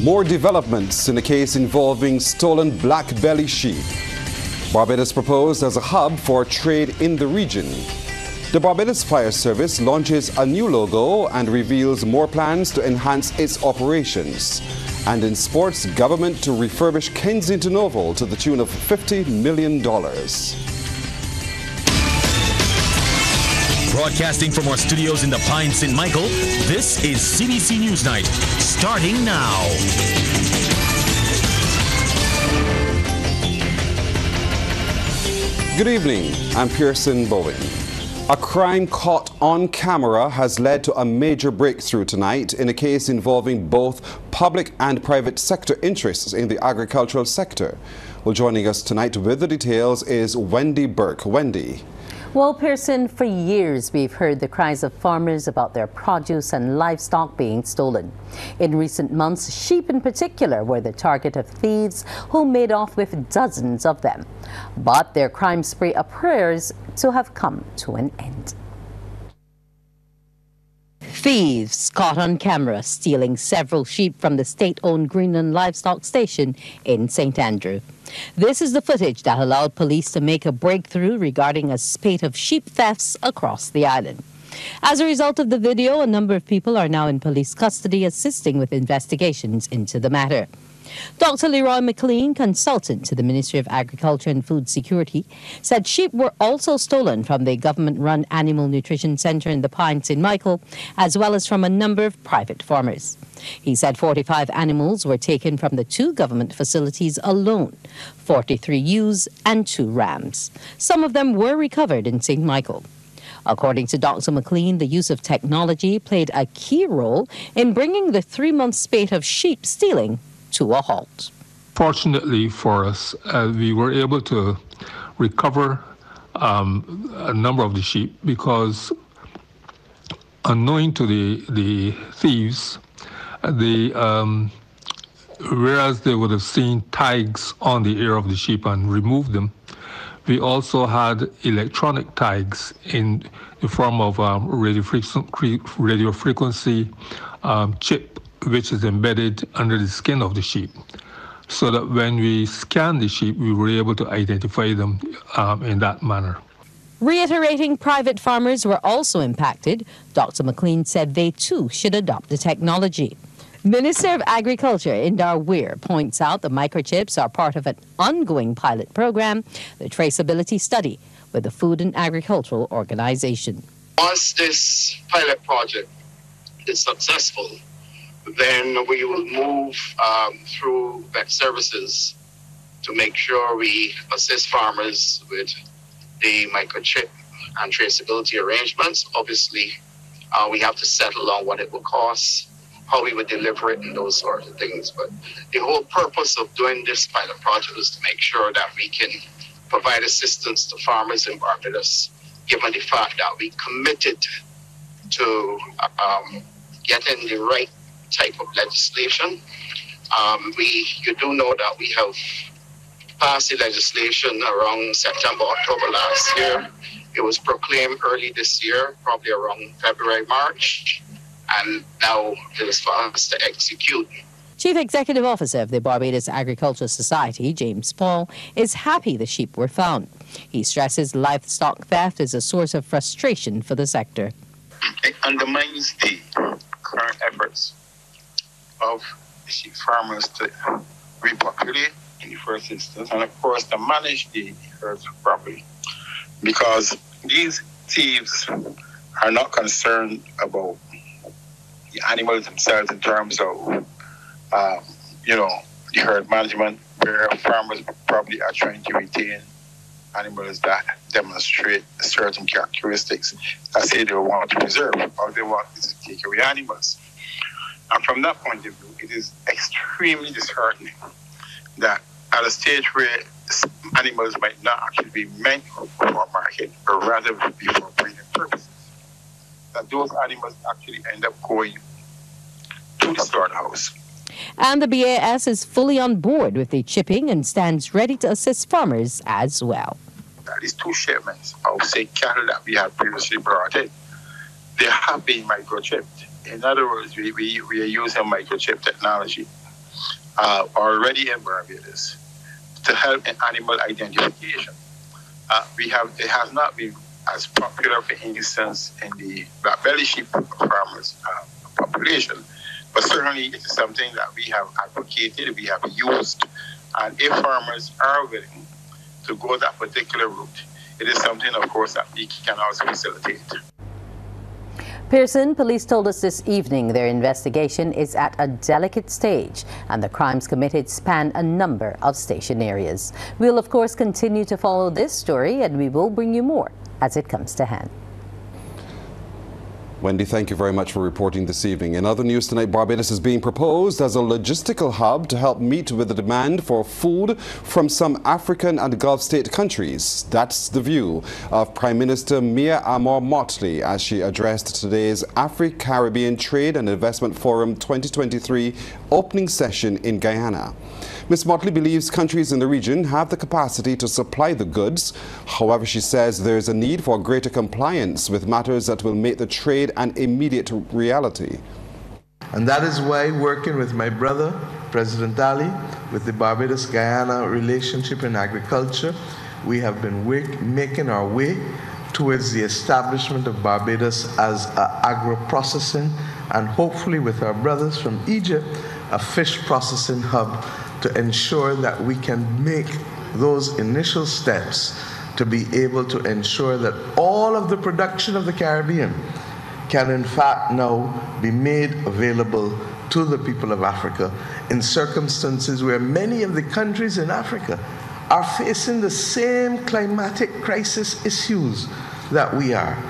More developments in a case involving stolen black belly sheep. Barbados proposed as a hub for trade in the region. The Barbados Fire Service launches a new logo and reveals more plans to enhance its operations. And in sports, government to refurbish Kensington Oval to the tune of $50 million. Broadcasting from our studios in the Pine St. Michael, this is CBC NewsNight, starting now. Good evening, I'm Pearson Bowen. A crime caught on camera has led to a major breakthrough tonight in a case involving both public and private sector interests in the agricultural sector. Well, joining us tonight with the details is Wendy Burke. Wendy. Well, Pearson, for years we've heard the cries of farmers about their produce and livestock being stolen. In recent months, sheep in particular were the target of thieves who made off with dozens of them. But their crime spree appears to have come to an end. Thieves caught on camera stealing several sheep from the state-owned Greenland Livestock Station in St. Andrew. This is the footage that allowed police to make a breakthrough regarding a spate of sheep thefts across the island. As a result of the video, a number of people are now in police custody assisting with investigations into the matter. Dr. Leroy McLean, consultant to the Ministry of Agriculture and Food Security, said sheep were also stolen from the government-run Animal Nutrition Centre in the Pine St. Michael, as well as from a number of private farmers. He said 45 animals were taken from the 2 government facilities alone, 43 ewes and 2 rams. Some of them were recovered in St. Michael. According to Dr. McLean, the use of technology played a key role in bringing the 3-month spate of sheep stealing to a halt. Fortunately for us, we were able to recover a number of the sheep because, unknowing to the thieves, whereas they would have seen tags on the ear of the sheep and removed them, we also had electronic tags in the form of radio frequency chip, which is embedded under the skin of the sheep, so that when we scanned the sheep, we were able to identify them in that manner. Reiterating private farmers were also impacted, Dr. McLean said they too should adopt the technology. Minister of Agriculture Indar Weir points out the microchips are part of an ongoing pilot program, the traceability study, with the Food and Agricultural Organization. Once this pilot project is successful, then we will move through vet services to make sure we assist farmers with the microchip and traceability arrangements. Obviously, we have to settle on what it will cost, how we would deliver it, and those sorts of things. But the whole purpose of doing this pilot project is to make sure that we can provide assistance to farmers in Barbados, given the fact that we committed to getting the right type of legislation. You do know that we have passed the legislation around September, October last year. It was proclaimed early this year, probably around February, March, and now it is for us to execute. Chief Executive Officer of the Barbados Agricultural Society, James Paul, is happy the sheep were found. He stresses livestock theft is a source of frustration for the sector. It undermines the current efforts of the sheep farmers to repopulate in the first instance, and of course to manage the herds properly, because these thieves are not concerned about the animals themselves in terms of the herd management, where farmers probably are trying to retain animals that demonstrate certain characteristics that say they want to preserve or they want to take away animals. And from that point of view, it is extremely disheartening that at a stage where animals might not actually be meant for market, but rather be for breeding purposes, that those animals actually end up going to the slaughterhouse. And the BAS is fully on board with the chipping and stands ready to assist farmers as well. These 2 shipments of, say, cattle that we have previously brought in, they have been microchipped. In other words, we are using microchip technology are already in Barbados to help in animal identification. It has not been as popular, for instance, in the black belly sheep farmers population, but certainly it is something that we have advocated, we have used, and if farmers are willing to go that particular route, it is something, of course, that we can also facilitate. Pearson police told us this evening their investigation is at a delicate stage and the crimes committed span a number of station areas. We'll of course continue to follow this story and we will bring you more as it comes to hand. Wendy, thank you very much for reporting this evening. In other news tonight, Barbados is being proposed as a logistical hub to help meet with the demand for food from some African and Gulf state countries. That's the view of Prime Minister Mia Amor Motley as she addressed today's Afro-Caribbean Trade and Investment Forum 2023 opening session in Guyana. Ms. Motley believes countries in the region have the capacity to supply the goods. However, she says there is a need for greater compliance with matters that will make the trade an immediate reality. And that is why, working with my brother, President Ali, with the Barbados-Guyana relationship in agriculture, we have been making our way towards the establishment of Barbados as an agro-processing and hopefully with our brothers from Egypt, a fish processing hub to ensure that we can make those initial steps to be able to ensure that all of the production of the Caribbean can in fact now be made available to the people of Africa in circumstances where many of the countries in Africa are facing the same climatic crisis issues that we are.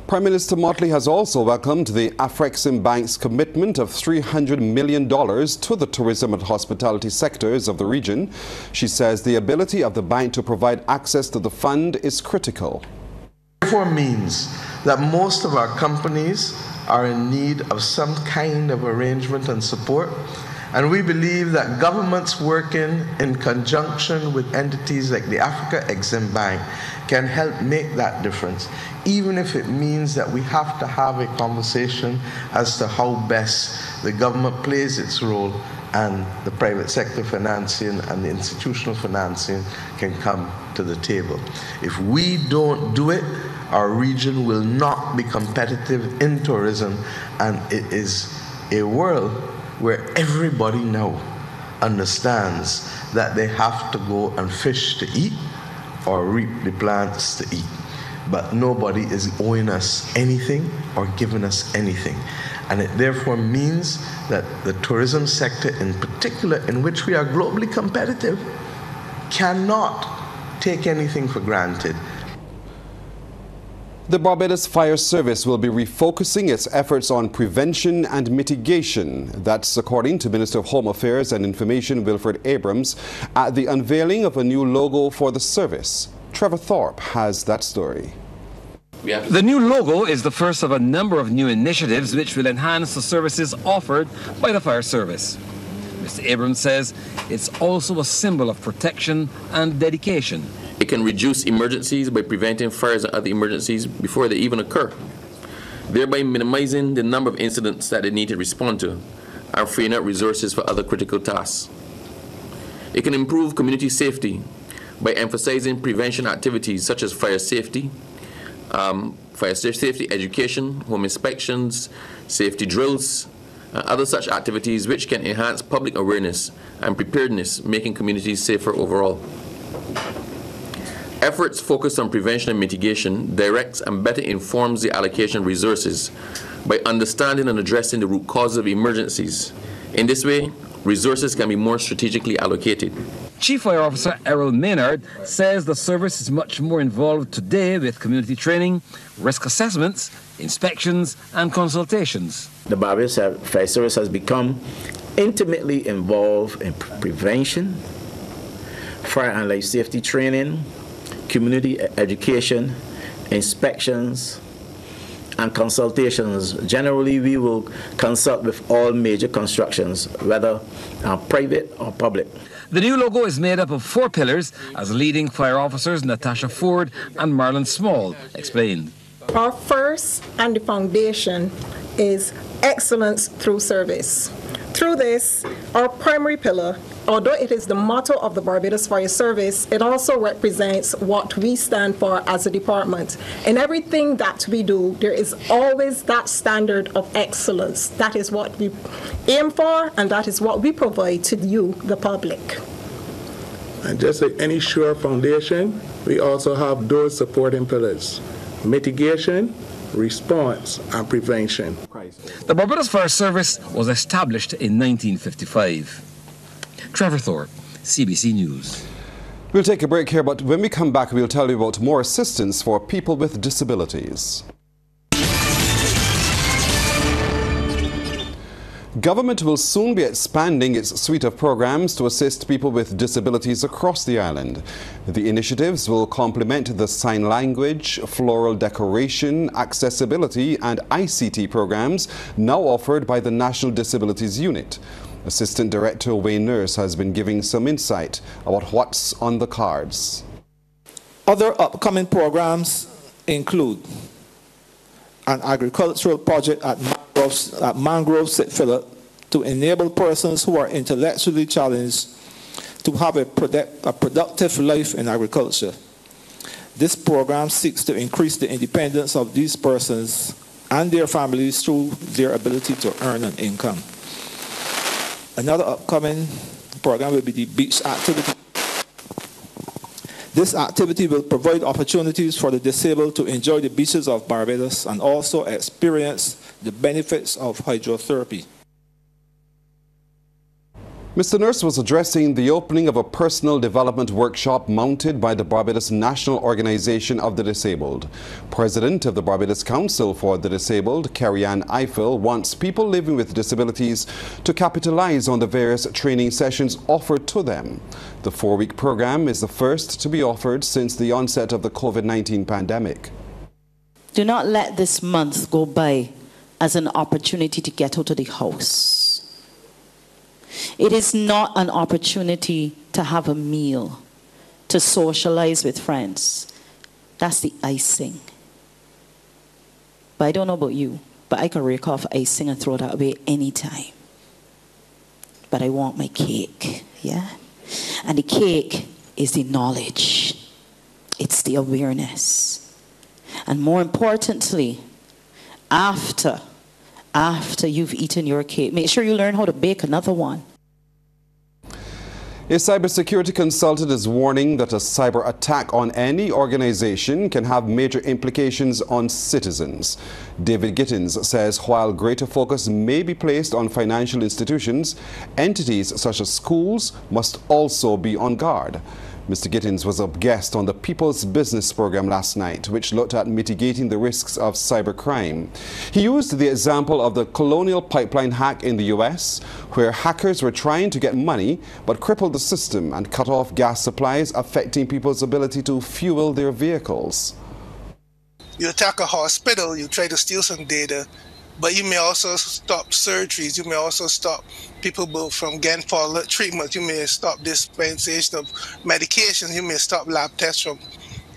Prime Minister Motley has also welcomed the Afrexim Bank's commitment of $300 million to the tourism and hospitality sectors of the region. She says the ability of the bank to provide access to the fund is critical. Therefore means that most of our companies are in need of some kind of arrangement and support. And we believe that governments working in conjunction with entities like the Africa Exim Bank can help make that difference, even if it means that we have to have a conversation as to how best the government plays its role and the private sector financing and the institutional financing can come to the table. If we don't do it, our region will not be competitive in tourism, and it is a world where everybody now understands that they have to go and fish to eat or reap the plants to eat. But nobody is owing us anything or giving us anything. And it therefore means that the tourism sector in particular, in which we are globally competitive, cannot take anything for granted. The Barbados Fire Service will be refocusing its efforts on prevention and mitigation. That's according to Minister of Home Affairs and Information Wilfred Abrams at the unveiling of a new logo for the service. Trevor Thorpe has that story. The new logo is the first of a number of new initiatives which will enhance the services offered by the Fire Service. Mr. Abrams says it's also a symbol of protection and dedication. It can reduce emergencies by preventing fires and other emergencies before they even occur, thereby minimizing the number of incidents that they need to respond to and freeing up resources for other critical tasks. It can improve community safety by emphasizing prevention activities such as fire safety education, home inspections, safety drills, and other such activities which can enhance public awareness and preparedness, making communities safer overall. Efforts focused on prevention and mitigation directs and better informs the allocation of resources by understanding and addressing the root causes of emergencies. In this way, resources can be more strategically allocated. Chief Fire Officer Errol Maynard says the service is much more involved today with community training, risk assessments, inspections and consultations. The Barbados Fire Service has become intimately involved in prevention, fire and life safety training, community education, inspections, and consultations. Generally, we will consult with all major constructions, whether private or public. The new logo is made up of 4 pillars, as leading fire officers Natasha Ford and Marlon Small explained. Our first and the foundation is excellence through service. Through this, our primary pillar, although it is the motto of the Barbados Fire Service, it also represents what we stand for as a department. In everything that we do, there is always that standard of excellence. That is what we aim for, and that is what we provide to you, the public. And just like any sure foundation, we also have those supporting pillars: mitigation, response, and prevention. The Barbados Fire Service was established in 1955. Trevor Thorpe, CBC News. We'll take a break here, but when we come back, we'll tell you about more assistance for people with disabilities. Government will soon be expanding its suite of programs to assist people with disabilities across the island. The initiatives will complement the sign language, floral decoration, accessibility and ICT programs now offered by the National Disabilities Unit. Assistant Director Wayne Nurse has been giving some insight about what's on the cards. Other upcoming programs include an agricultural project at Mangrove Sit Filler to enable persons who are intellectually challenged to have a productive life in agriculture. This program seeks to increase the independence of these persons and their families through their ability to earn an income. Another upcoming program will be the beach activity. This activity will provide opportunities for the disabled to enjoy the beaches of Barbados and also experience the benefits of hydrotherapy. Mr. Nurse was addressing the opening of a personal development workshop mounted by the Barbados National Organization of the Disabled. President of the Barbados Council for the Disabled, Carrie-Ann Eiffel, wants people living with disabilities to capitalize on the various training sessions offered to them. The 4-week program is the first to be offered since the onset of the COVID-19 pandemic. Do not let this month go by as an opportunity to get out of the house. It is not an opportunity to have a meal, to socialize with friends. That's the icing. But I don't know about you, but I can rake off icing and throw that away anytime. But I want my cake, yeah? And the cake is the knowledge. It's the awareness. And more importantly, after you've eaten your cake, make sure you learn how to bake another one. A cybersecurity consultant is warning that a cyber attack on any organization can have major implications on citizens. David Gittins says while greater focus may be placed on financial institutions, entities such as schools must also be on guard. Mr. Gittins was a guest on the People's Business program last night, which looked at mitigating the risks of cybercrime. He used the example of the Colonial Pipeline hack in the US, where hackers were trying to get money but crippled the system and cut off gas supplies, affecting people's ability to fuel their vehicles. You attack a hospital, you try to steal some data, but you may also stop surgeries, you may also stop people from getting follow-up treatment, you may stop dispensation of medication, you may stop lab tests from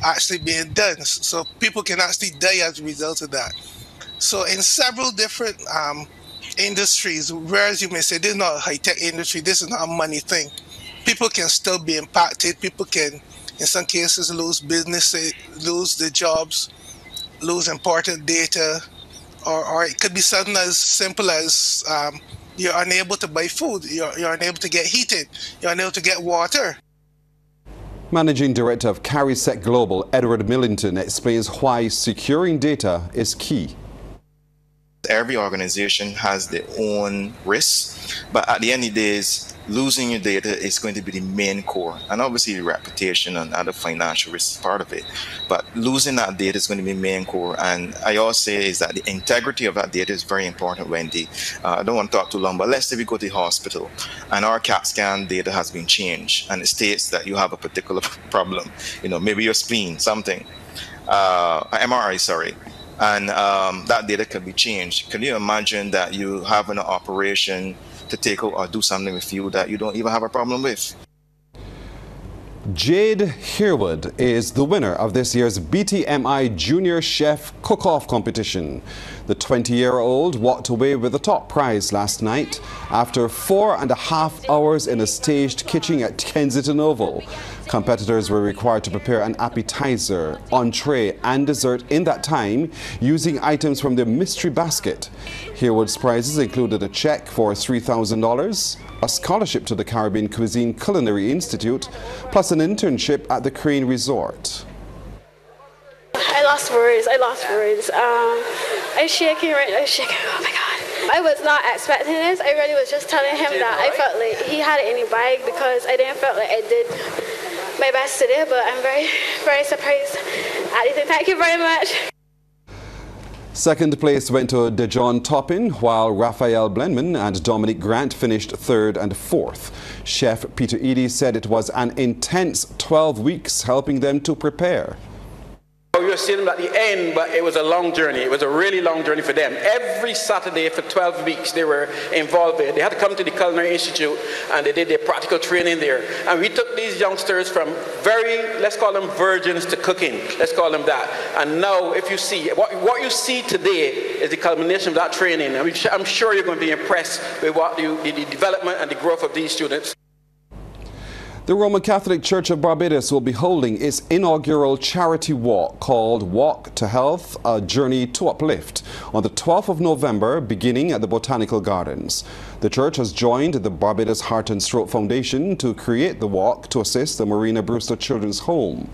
actually being done. So people can actually die as a result of that. So in several different industries, whereas you may say this is not a high-tech industry, this is not a money thing, people can still be impacted, people can in some cases lose business, lose their jobs, lose important data, or it could be something as simple as you're unable to buy food, you're unable to get heated, you're unable to get water. Managing Director of CARISEC Global, Edward Millington, explains why securing data is key. Every organization has their own risks, but at the end of the day, losing your data is going to be the main core, and obviously the reputation and other financial risks is part of it. But losing that data is going to be the main core, and I always say is that the integrity of that data is very important, Wendy. I don't want to talk too long, but let's say we go to the hospital and our CAT scan data has been changed and it states that you have a particular problem, maybe your spleen, something, MRI, sorry. And that data can be changed. Can you imagine that you have an operation to take out or do something with you that you don't even have a problem with? Jade Herwood is the winner of this year's BTMI Junior Chef Cookoff competition. The 20-year-old walked away with the top prize last night after 4.5 hours in a staged kitchen at Kensington Oval. Competitors were required to prepare an appetizer, entree and dessert in that time using items from their mystery basket. Herwood's prizes included a check for $3,000, a scholarship to the Caribbean Cuisine Culinary Institute, plus an internship at the Crane Resort. I lost words. I'm shaking right now. I'm shaking. Oh my God. I was not expecting this. I really was just telling him that I felt like he had it in the bag because I didn't feel like I did my best today, but I'm very, very surprised. Thank you very much. Second place went to DeJohn Toppin, while Raphael Blenman and Dominic Grant finished third and fourth. Chef Peter Eady said it was an intense 12 weeks helping them to prepare. We were seeing them at the end, but it was a long journey. It was a really long journey for them. Every Saturday for 12 weeks they were involved there. They had to come to the Culinary Institute and they did their practical training there. And we took these youngsters from very, let's call them virgins to cooking. Let's call them that. And now if you see, what you see today is the culmination of that training. I'm sure you're going to be impressed with the development and the growth of these students. The Roman Catholic Church of Barbados will be holding its inaugural charity walk called Walk to Health, a Journey to Uplift, on the 12th of November, beginning at the Botanical Gardens. The church has joined the Barbados Heart and Stroke Foundation to create the walk to assist the Marina Brewster Children's Home.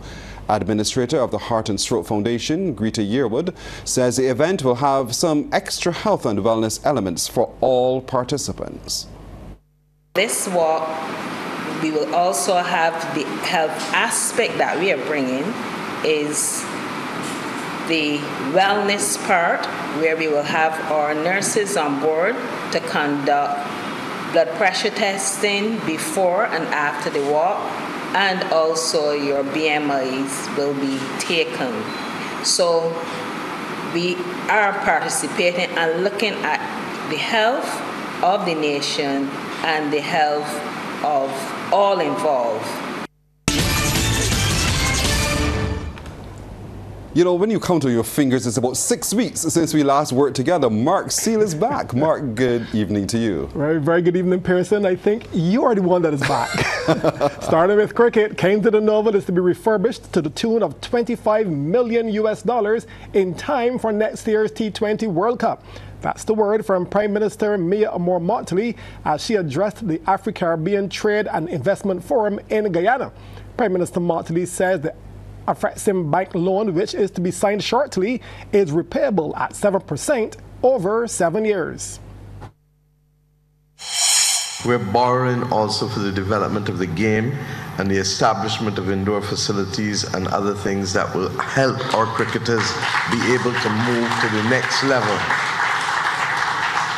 Administrator of the Heart and Stroke Foundation, Greta Yearwood, says the event will have some extra health and wellness elements for all participants. This walk, we will also have the health aspect that we are bringing is the wellness part, where we will have our nurses on board to conduct blood pressure testing before and after the walk, and also your BMIs will be taken. So we are participating and looking at the health of the nation and the health of all involved. You know, when you count on your fingers, it's about 6 weeks since we last worked together. Mark Seal is back. Mark, good evening to you. Very, very good evening, Pearson. I think you are the one that is back. Starting with cricket, Kensington Oval is to be refurbished to the tune of $25 million in time for next year's T20 World Cup. That's the word from Prime Minister Mia Motley as she addressed the Afro-Caribbean Trade and Investment Forum in Guyana. Prime Minister Motley says the Afrexim Bank loan, which is to be signed shortly, is repayable at 7% over 7 years. We're borrowing also for the development of the game and the establishment of indoor facilities and other things that will help our cricketers be able to move to the next level.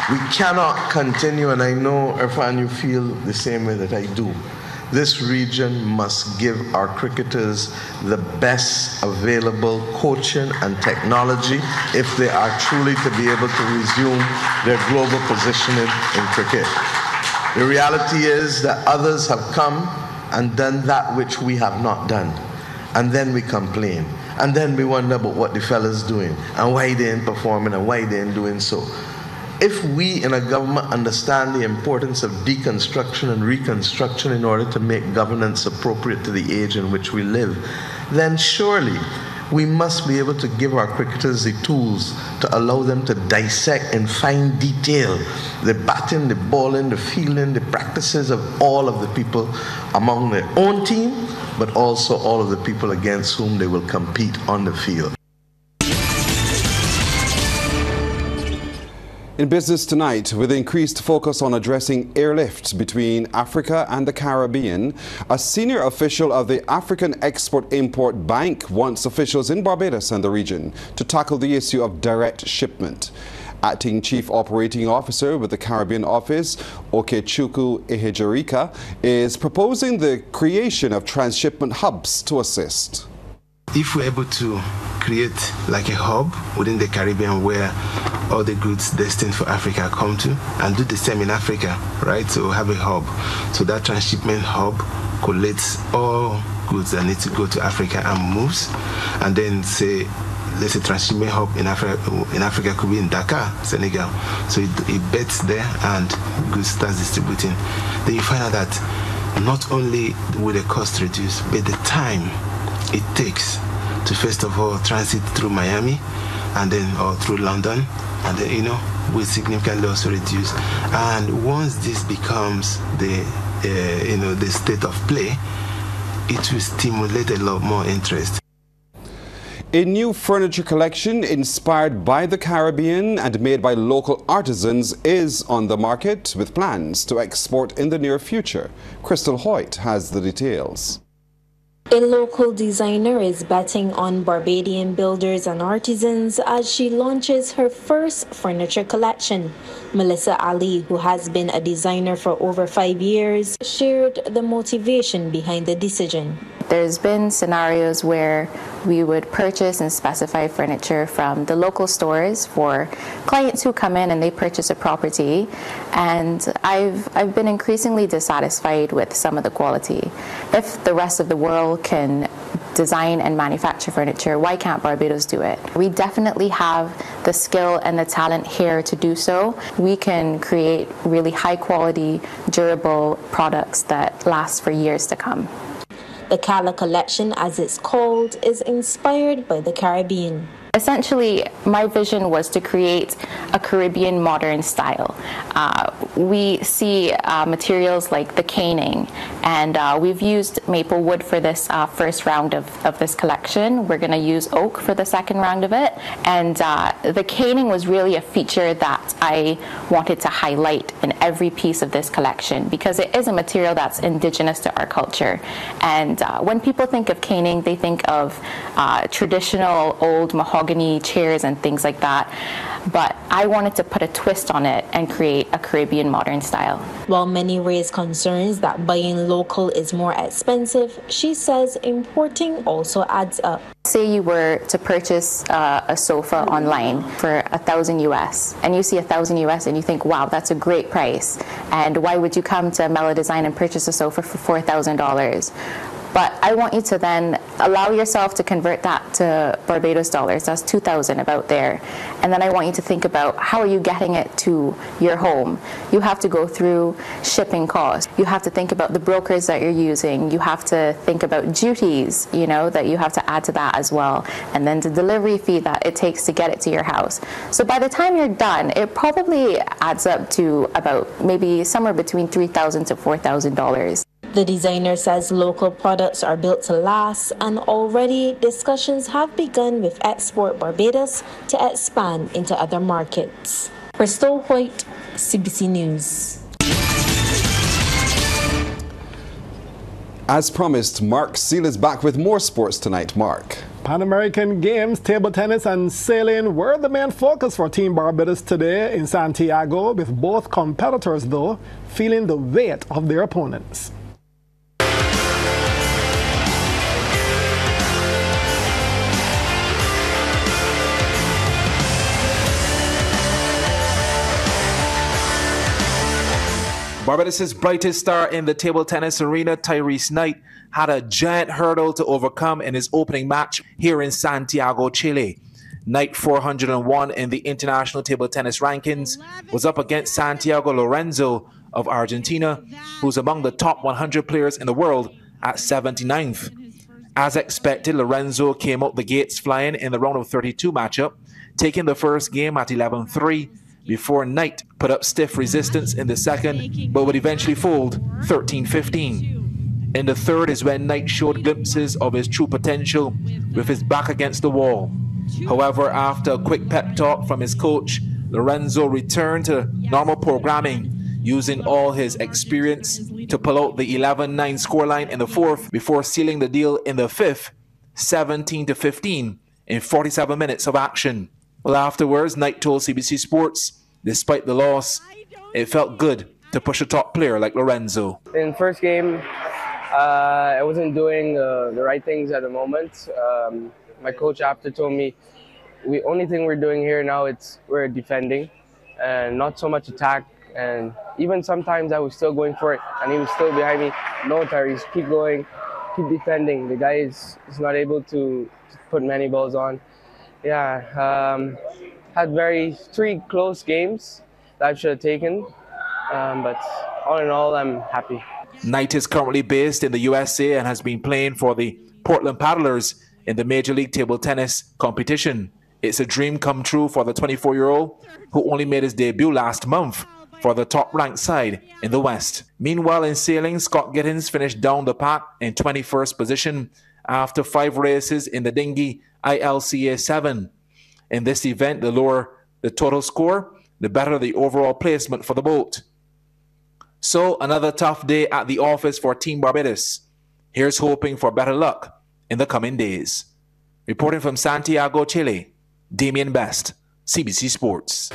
We cannot continue, and I know, Irfan, you feel the same way that I do. This region must give our cricketers the best available coaching and technology if they are truly to be able to resume their global positioning in cricket. The reality is that others have come and done that which we have not done. And then we complain. And then we wonder about what the fellas doing and why they ain't performing and why they ain't doing so. If we in a government understand the importance of deconstruction and reconstruction in order to make governance appropriate to the age in which we live, then surely we must be able to give our cricketers the tools to allow them to dissect in fine detail the batting, the bowling, the fielding, the practices of all of the people among their own team, but also all of the people against whom they will compete on the field. In business tonight, with increased focus on addressing airlift between Africa and the Caribbean, a senior official of the African Export-Import Bank wants officials in Barbados and the region to tackle the issue of direct shipment. Acting Chief Operating Officer with the Caribbean Office, Okechukwu Ehejerika, is proposing the creation of transshipment hubs to assist. If we're able to create like a hub within the Caribbean where all the goods destined for Africa come to, and do the same in Africa, right? So have a hub. So that transshipment hub collates all goods that need to go to Africa and moves, and then say, let's say transshipment hub in Africa could be in Dakar, Senegal. So it bets there and goods starts distributing. Then you find out that not only will the cost reduce, but the time it takes to first of all transit through Miami and then or through London, and then will significantly also reduce. And once this becomes the the state of play, it will stimulate a lot more interest. A new furniture collection inspired by the Caribbean and made by local artisans is on the market with plans to export in the near future. Crystal Hoyt has the details. A local designer is betting on Barbadian builders and artisans as she launches her first furniture collection. Melissa Ali, who has been a designer for over 5 years, shared the motivation behind the decision. There's been scenarios where we would purchase and specify furniture from the local stores for clients who come in and they purchase a property, and I've been increasingly dissatisfied with some of the quality. If the rest of the world can design and manufacture furniture, why can't Barbados do it? We definitely have the skill and the talent here to do so. We can create really high quality, durable products that last for years to come. The Kala collection, as it's called, is inspired by the Caribbean. Essentially, my vision was to create a Caribbean modern style. We see materials like the caning, and we've used maple wood for this first round of this collection. We're going to use oak for the second round of it. And the caning was really a feature that I wanted to highlight in every piece of this collection because it is a material that's indigenous to our culture. And when people think of caning, they think of traditional old mahogany chairs and things like that, but I wanted to put a twist on it and create a Caribbean modern style. While many raise concerns that buying local is more expensive, she says importing also adds up. Say you were to purchase a sofa online for $1,000 US, and you see $1,000 US and you think, wow, that's a great price, and why would you come to Mellow Design and purchase a sofa for $4,000? But I want you to then allow yourself to convert that to Barbados dollars. That's 2,000 about there. And then I want you to think about how are you getting it to your home. You have to go through shipping costs. You have to think about the brokers that you're using. You have to think about duties, that you have to add to that as well. And then the delivery fee that it takes to get it to your house. So by the time you're done, it probably adds up to about maybe somewhere between $3,000 to $4,000. The designer says local products are built to last, and already discussions have begun with Export Barbados to expand into other markets. Crystal Hoyt, CBC News. As promised, Mark Seal is back with more sports tonight. Mark. Pan American Games, table tennis and sailing were the main focus for Team Barbados today in Santiago, with both competitors, though, feeling the weight of their opponents. Barbados' brightest star in the table tennis arena, Tyrese Knight, had a giant hurdle to overcome in his opening match here in Santiago, Chile. Knight, 401 in the international table tennis rankings, was up against Santiago Lorenzo of Argentina, who's among the top 100 players in the world at 79th. As expected, Lorenzo came out the gates flying in the round of 32 matchup, taking the first game at 11-3, before Knight put up stiff resistance in the second, but would eventually fold 13-15. In the third is when Knight showed glimpses of his true potential with his back against the wall. However, after a quick pep talk from his coach, Lorenzo returned to normal programming, using all his experience to pull out the 11-9 scoreline in the fourth before sealing the deal in the fifth, 17-15, in 47 minutes of action. Well, afterwards, Knight told CBC Sports, despite the loss, it felt good to push a top player like Lorenzo. In the first game, I wasn't doing the right things at the moment. My coach after told me, the only thing we're doing here now, we're defending and not so much attack. And even sometimes I was still going for it and he was still behind me. No, Tyrese, keep going. keep defending. The guy is not able to put many balls on. Yeah, had 3 close games that I should have taken, but all in all, I'm happy. Knight is currently based in the USA and has been playing for the Portland Paddlers in the Major League Table Tennis competition. It's a dream come true for the 24-year-old who only made his debut last month for the top-ranked side in the West. Meanwhile, in sailing, Scott Gittins finished down the pack in 21st position after 5 races in the dinghy ILCA 7. In this event, the lower the total score, the better the overall placement for the boat. So, another tough day at the office for Team Barbados. Here's hoping for better luck in the coming days. Reporting from Santiago, Chile, Damien Best, CBC Sports.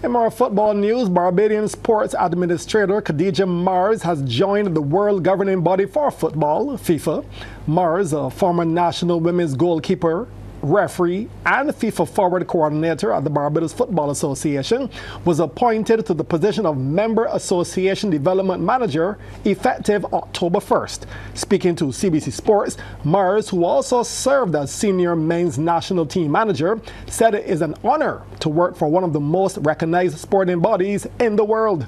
In more football news, Barbadian Sports Administrator Khadija Mars has joined the world governing body for football, FIFA. Mars, a former national women's goalkeeper, referee, and FIFA forward coordinator at the Barbados Football Association, was appointed to the position of Member Association Development Manager effective October 1st. Speaking to CBC Sports, Mars, who also served as Senior Men's National Team Manager, said it is an honor to work for one of the most recognized sporting bodies in the world.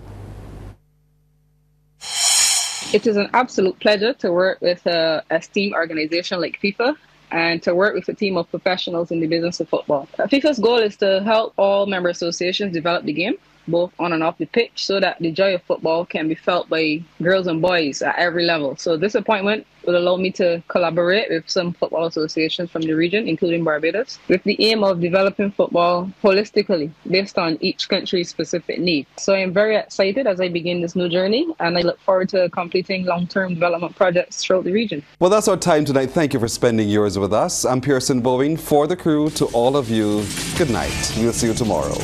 It is an absolute pleasure to work with an esteemed organization like FIFA and to work with a team of professionals in the business of football. FIFA's goal is to help all member associations develop the game, both on and off the pitch, so that the joy of football can be felt by girls and boys at every level. So this appointment will allow me to collaborate with some football associations from the region, including Barbados, with the aim of developing football holistically based on each country's specific needs. So I'm very excited as I begin this new journey, and I look forward to completing long-term development projects throughout the region. Well, that's our time tonight. Thank you for spending yours with us. I'm Pearson Bowen. For the crew, to all of you, good night. We'll see you tomorrow.